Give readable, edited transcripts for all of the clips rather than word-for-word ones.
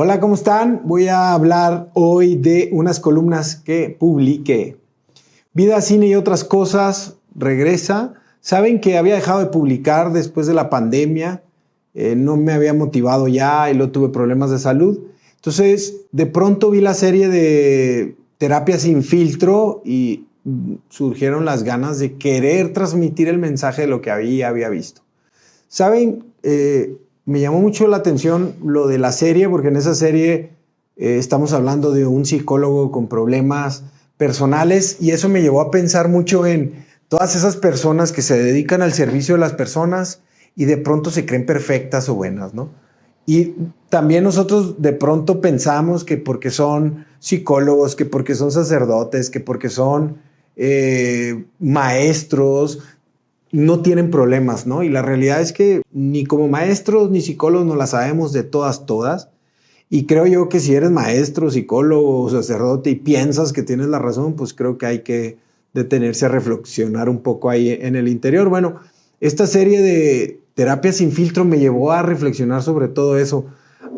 Hola, ¿cómo están? Voy a hablar hoy de unas columnas que publiqué. Vida, cine y otras cosas regresa. Saben que había dejado de publicar después de la pandemia. No me había motivado ya y luego tuve problemas de salud. Entonces, de pronto vi la serie de Terapia sin filtro y surgieron las ganas de querer transmitir el mensaje de lo que había visto. ¿Saben? Me llamó mucho la atención lo de la serie, porque en esa serie estamos hablando de un psicólogo con problemas personales y eso me llevó a pensar mucho en todas esas personas que se dedican al servicio de las personas y de pronto se creen perfectas o buenas, ¿no? Y también nosotros de pronto pensamos que porque son psicólogos, que porque son sacerdotes, que porque son maestros, no tienen problemas, ¿no? Y la realidad es que ni como maestros ni psicólogos nos la sabemos de todas. Y creo yo que si eres maestro, psicólogo o sacerdote y piensas que tienes la razón, pues creo que hay que detenerse a reflexionar un poco ahí en el interior. Bueno, esta serie de Terapia sin filtro me llevó a reflexionar sobre todo eso,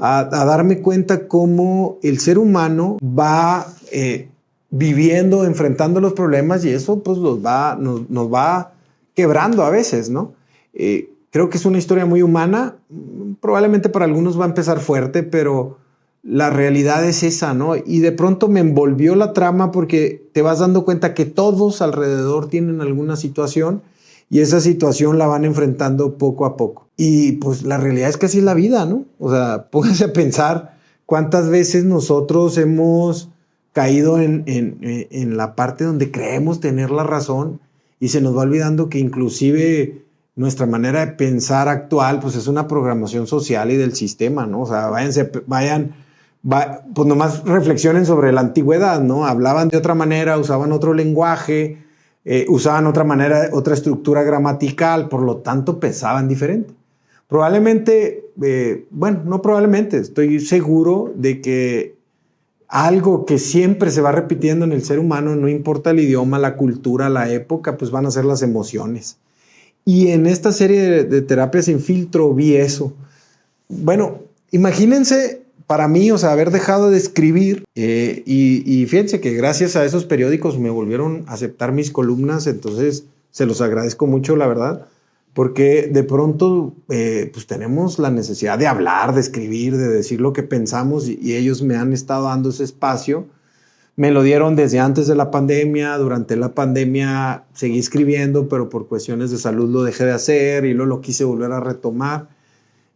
a darme cuenta cómo el ser humano va viviendo, enfrentando los problemas y eso pues nos va quebrando a veces, ¿no? Creo que es una historia muy humana, probablemente para algunos va a empezar fuerte, pero la realidad es esa, ¿no? Y de pronto me envolvió la trama porque te vas dando cuenta que todos alrededor tienen alguna situación y esa situación la van enfrentando poco a poco. Y pues la realidad es que así es la vida, ¿no? O sea, pónganse a pensar cuántas veces nosotros hemos caído en la parte donde creemos tener la razón y se nos va olvidando que inclusive nuestra manera de pensar actual pues es una programación social y del sistema, ¿no? O sea, pues nomás reflexionen sobre la antigüedad, ¿no? Hablaban de otra manera, usaban otro lenguaje, usaban otra manera, otra estructura gramatical, por lo tanto pensaban diferente. Probablemente, no probablemente, estoy seguro de que algo que siempre se va repitiendo en el ser humano, no importa el idioma, la cultura, la época, pues van a ser las emociones. Y en esta serie de Terapia sin filtro vi eso. Bueno, imagínense para mí, o sea, haber dejado de escribir y fíjense que gracias a esos periódicos me volvieron a aceptar mis columnas, entonces se los agradezco mucho, la verdad, porque de pronto pues tenemos la necesidad de hablar, de escribir, de decir lo que pensamos y ellos me han estado dando ese espacio. Me lo dieron desde antes de la pandemia, durante la pandemia seguí escribiendo, pero por cuestiones de salud lo dejé de hacer y luego lo quise volver a retomar,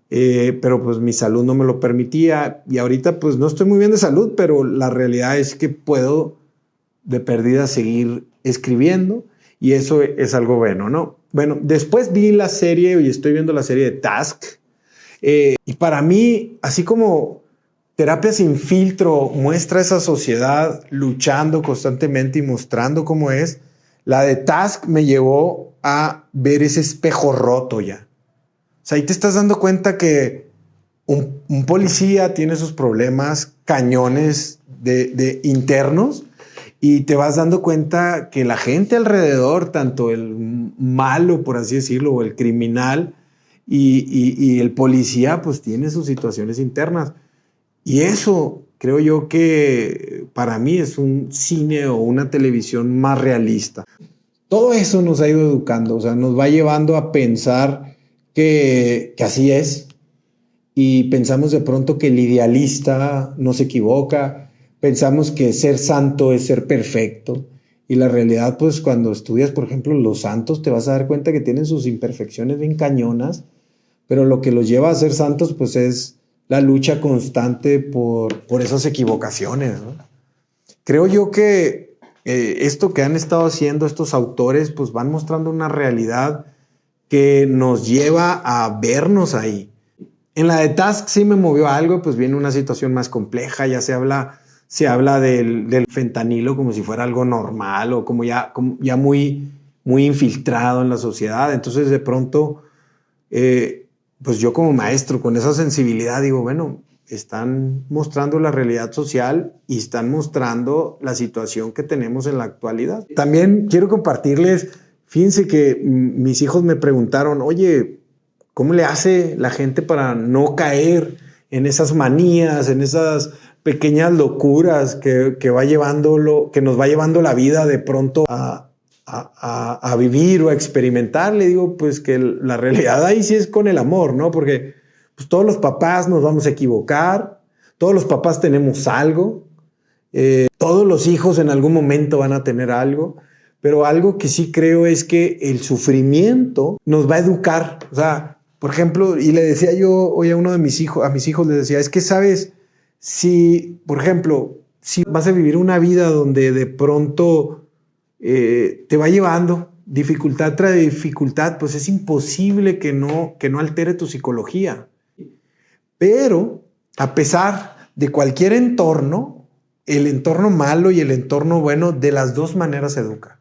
pero pues mi salud no me lo permitía y ahorita pues no estoy muy bien de salud, pero la realidad es que puedo de perdida seguir escribiendo y eso es algo bueno, ¿no? Bueno, después vi la serie y estoy viendo la serie de Task y para mí, así como Terapia sin filtro muestra esa sociedad luchando constantemente y mostrando cómo es, la de Task me llevó a ver ese espejo roto ya. O sea, ahí te estás dando cuenta que un policía tiene sus problemas cañones de internos y te vas dando cuenta que la gente alrededor, tanto el malo, por así decirlo, o el criminal y el policía, pues tiene sus situaciones internas. Y eso creo yo que para mí es un cine o una televisión más realista. Todo eso nos ha ido educando, o sea, nos va llevando a pensar que así es y pensamos de pronto que el idealista no se equivoca, pensamos que ser santo es ser perfecto y la realidad pues cuando estudias por ejemplo los santos te vas a dar cuenta que tienen sus imperfecciones bien cañonas, pero lo que los lleva a ser santos pues es la lucha constante por esas equivocaciones, ¿no? Creo yo que esto que han estado haciendo estos autores pues van mostrando una realidad que nos lleva a vernos ahí. En la de Task sí me movió algo, pues viene una situación más compleja, ya se habla del fentanilo como si fuera algo normal o como ya muy infiltrado en la sociedad. Entonces de pronto, pues yo como maestro con esa sensibilidad digo, bueno, están mostrando la realidad social y están mostrando la situación que tenemos en la actualidad. También quiero compartirles, fíjense que mis hijos me preguntaron, oye, ¿cómo le hace la gente para no caer en esas manías, en esas pequeñas locuras que nos va llevando la vida de pronto a vivir o a experimentar. Le digo pues que la realidad ahí sí es con el amor, ¿no? Porque pues, todos los papás nos vamos a equivocar, todos los papás tenemos algo, todos los hijos en algún momento van a tener algo, pero algo que sí creo es que el sufrimiento nos va a educar. O sea, por ejemplo, y le decía yo hoy a mis hijos les decía, es que sabes, si, por ejemplo, si vas a vivir una vida donde de pronto te va llevando dificultad tras dificultad, pues es imposible que no altere tu psicología. Pero a pesar de cualquier entorno, el entorno malo y el entorno bueno, de las dos maneras educa.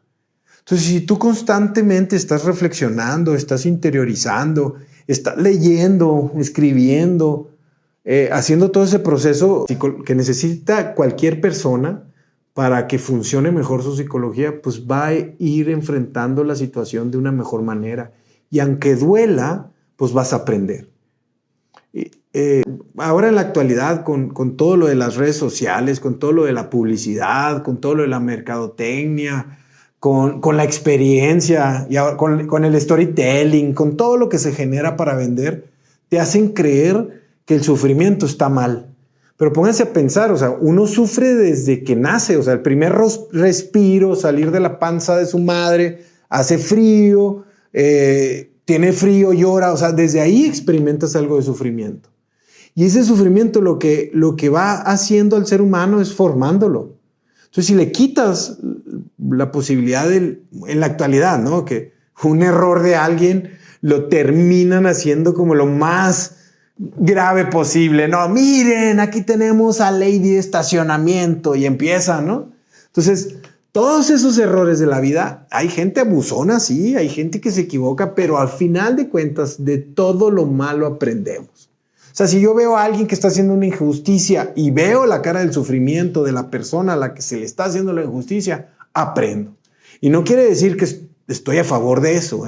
Entonces, si tú constantemente estás reflexionando, estás interiorizando, estás leyendo, escribiendo, haciendo todo ese proceso que necesita cualquier persona para que funcione mejor su psicología, pues va a ir enfrentando la situación de una mejor manera. Y aunque duela, pues vas a aprender. Ahora en la actualidad, con todo lo de las redes sociales, con todo lo de la publicidad, con todo lo de la mercadotecnia, con la experiencia, y ahora con el storytelling, con todo lo que se genera para vender, te hacen creer que el sufrimiento está mal. Pero pónganse a pensar, o sea, uno sufre desde que nace, o sea, el primer respiro, salir de la panza de su madre, hace frío, tiene frío, llora, o sea, desde ahí experimentas algo de sufrimiento. Y ese sufrimiento lo que va haciendo al ser humano es formándolo. Entonces, si le quitas la posibilidad en la actualidad, ¿no? Que un error de alguien lo terminan haciendo como lo más grave posible. No, miren, aquí tenemos a Lady de estacionamiento y empieza, ¿no? Entonces, todos esos errores de la vida, hay gente abusona, sí, hay gente que se equivoca, pero al final de cuentas, de todo lo malo aprendemos. O sea, si yo veo a alguien que está haciendo una injusticia y veo la cara del sufrimiento de la persona a la que se le está haciendo la injusticia, aprendo. Y no quiere decir que estoy a favor de eso,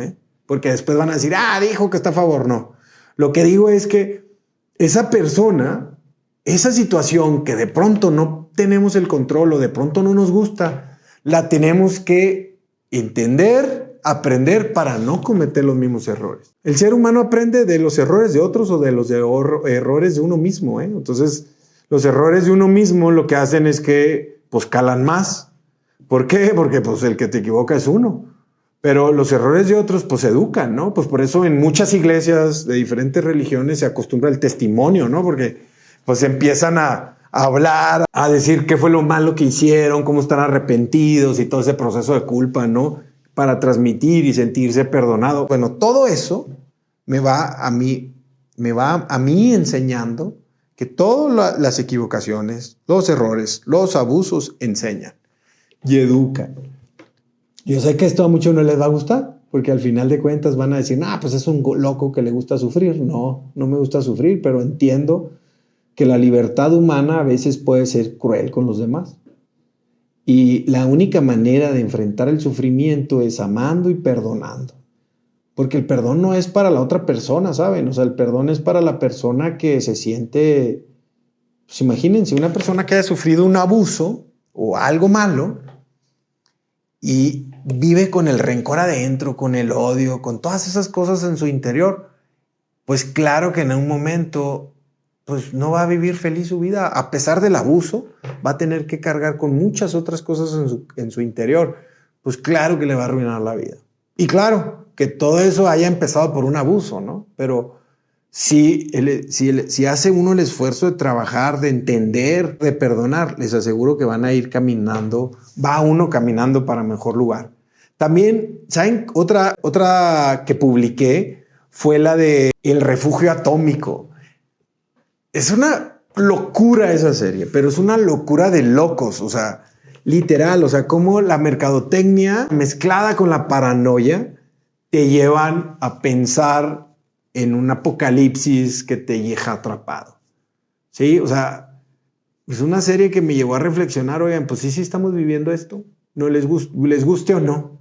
porque después van a decir, dijo que está a favor. No. Lo que digo es que esa persona, esa situación que de pronto no tenemos el control o de pronto no nos gusta, la tenemos que entender, aprender para no cometer los mismos errores. El ser humano aprende de los errores de otros o de los errores de uno mismo. Entonces, los errores de uno mismo lo que hacen es que pues calan más. ¿Por qué? Porque pues el que te equivoca es uno. Pero los errores de otros pues educan, ¿no? Pues por eso en muchas iglesias de diferentes religiones se acostumbra el testimonio, ¿no? Porque pues empiezan a hablar, a decir qué fue lo malo que hicieron, cómo están arrepentidos y todo ese proceso de culpa, ¿no? Para transmitir y sentirse perdonado. Bueno, todo eso me va a mí enseñando que todas las equivocaciones, los errores, los abusos enseñan y educan. Yo sé que esto a muchos no les va a gustar, porque al final de cuentas van a decir, pues es un loco que le gusta sufrir. No me gusta sufrir, pero entiendo que la libertad humana a veces puede ser cruel con los demás. Y la única manera de enfrentar el sufrimiento es amando y perdonando. Porque el perdón no es para la otra persona, ¿saben? O sea, el perdón es para la persona que se siente... Pues imagínense, una persona que haya sufrido un abuso o algo malo y vive con el rencor adentro, con el odio, con todas esas cosas en su interior, pues claro que en un momento pues no va a vivir feliz su vida. A pesar del abuso, va a tener que cargar con muchas otras cosas en su interior. Pues claro que le va a arruinar la vida. Y claro, que todo eso haya empezado por un abuso, ¿no? Pero si hace uno el esfuerzo de trabajar, de entender, de perdonar, les aseguro que van a ir caminando, va uno caminando para mejor lugar. También, ¿saben? Otra que publiqué fue la de El Refugio Atómico. Es una locura esa serie, pero es una locura de locos, o sea, literal, o sea, cómo la mercadotecnia mezclada con la paranoia te llevan a pensar en un apocalipsis que te deja atrapado. Sí, o sea, es una serie que me llevó a reflexionar, oigan, pues sí estamos viviendo esto, no les guste o no.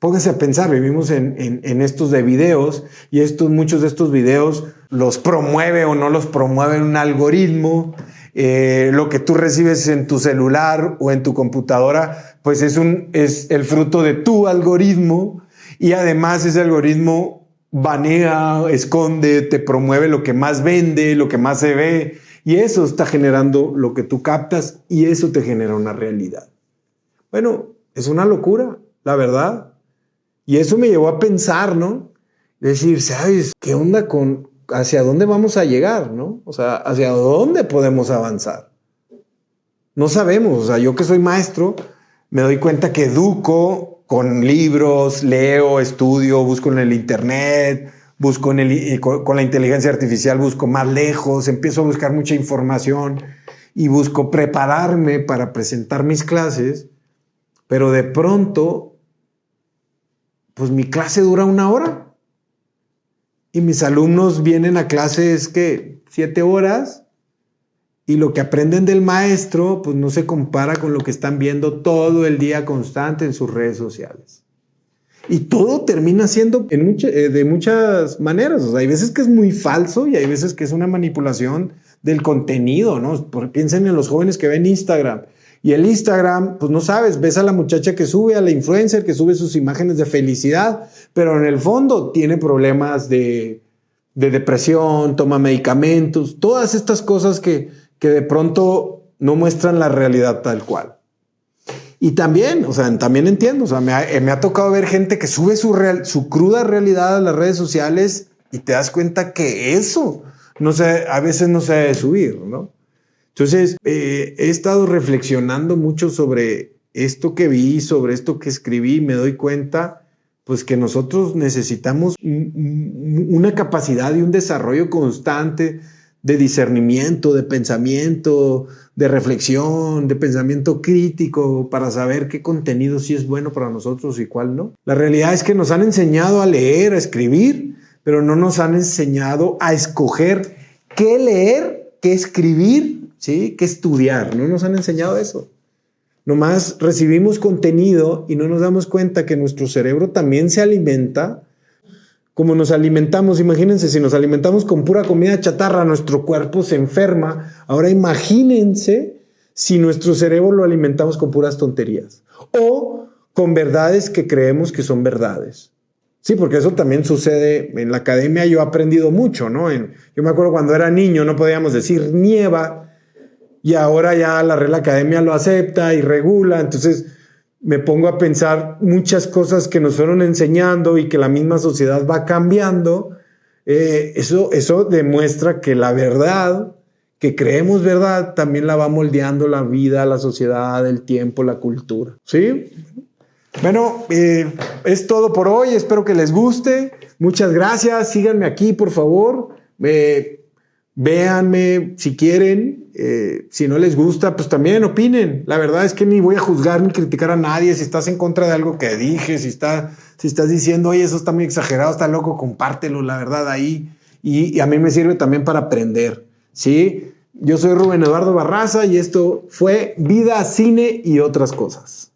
pónganse a pensar, vivimos en estos de videos y muchos de estos videos los promueve o no los promueve un algoritmo. Lo que tú recibes en tu celular o en tu computadora, pues es el fruto de tu algoritmo, y además ese algoritmo banea, esconde, te promueve lo que más vende, lo que más se ve, y eso está generando lo que tú captas y eso te genera una realidad. Bueno, es una locura, la verdad. Y eso me llevó a pensar, ¿no? Decir, ¿sabes qué onda hacia dónde vamos a llegar, ¿no? O sea, ¿hacia dónde podemos avanzar? No sabemos. O sea, yo que soy maestro, me doy cuenta que educo con libros, leo, estudio, busco en el internet, busco con la inteligencia artificial, busco más lejos, empiezo a buscar mucha información y busco prepararme para presentar mis clases, pero de pronto, pues mi clase dura 1 hora. Y mis alumnos vienen a clases, ¿qué? 7 horas. Y lo que aprenden del maestro, pues no se compara con lo que están viendo todo el día constante en sus redes sociales. Y todo termina siendo de muchas maneras. O sea, hay veces que es muy falso y hay veces que es una manipulación del contenido, ¿no? Piensen en los jóvenes que ven Instagram. Y el Instagram, pues no sabes, ves a la muchacha que sube, a la influencer que sube sus imágenes de felicidad, pero en el fondo tiene problemas de depresión, toma medicamentos, todas estas cosas que de pronto no muestran la realidad tal cual. Y también, o sea, también entiendo, o sea, me ha tocado ver gente que sube su cruda realidad a las redes sociales y te das cuenta que eso a veces no se debe subir, ¿no? Entonces, he estado reflexionando mucho sobre esto que vi, sobre esto que escribí, y me doy cuenta, pues, que nosotros necesitamos una capacidad y un desarrollo constante de discernimiento, de pensamiento, de reflexión, de pensamiento crítico, para saber qué contenido sí es bueno para nosotros y cuál no. La realidad es que nos han enseñado a leer, a escribir, pero no nos han enseñado a escoger qué leer, qué escribir, ¿sí? ¿Qué estudiar? No nos han enseñado eso. Nomás recibimos contenido y no nos damos cuenta que nuestro cerebro también se alimenta. Como nos alimentamos, imagínense, si nos alimentamos con pura comida chatarra, nuestro cuerpo se enferma. Ahora imagínense si nuestro cerebro lo alimentamos con puras tonterías o con verdades que creemos que son verdades. Sí, porque eso también sucede en la academia. Yo he aprendido mucho, ¿no? Yo me acuerdo cuando era niño no podíamos decir nieva, y ahora ya la Real Academia lo acepta y regula. Entonces me pongo a pensar muchas cosas que nos fueron enseñando y que la misma sociedad va cambiando. Eso demuestra que la verdad, que creemos verdad, también la va moldeando la vida, la sociedad, el tiempo, la cultura. ¿Sí? Bueno, es todo por hoy. Espero que les guste. Muchas gracias. Síganme aquí, por favor. Véanme si quieren. Si no les gusta, pues también opinen. La verdad es que ni voy a juzgar ni criticar a nadie. Si estás en contra de algo que dije, si estás diciendo, oye, eso está muy exagerado, está loco, compártelo, la verdad, ahí. Y a mí me sirve también para aprender, ¿sí? Yo soy Rubén Eduardo Barraza y esto fue Vida, Cine y otras cosas.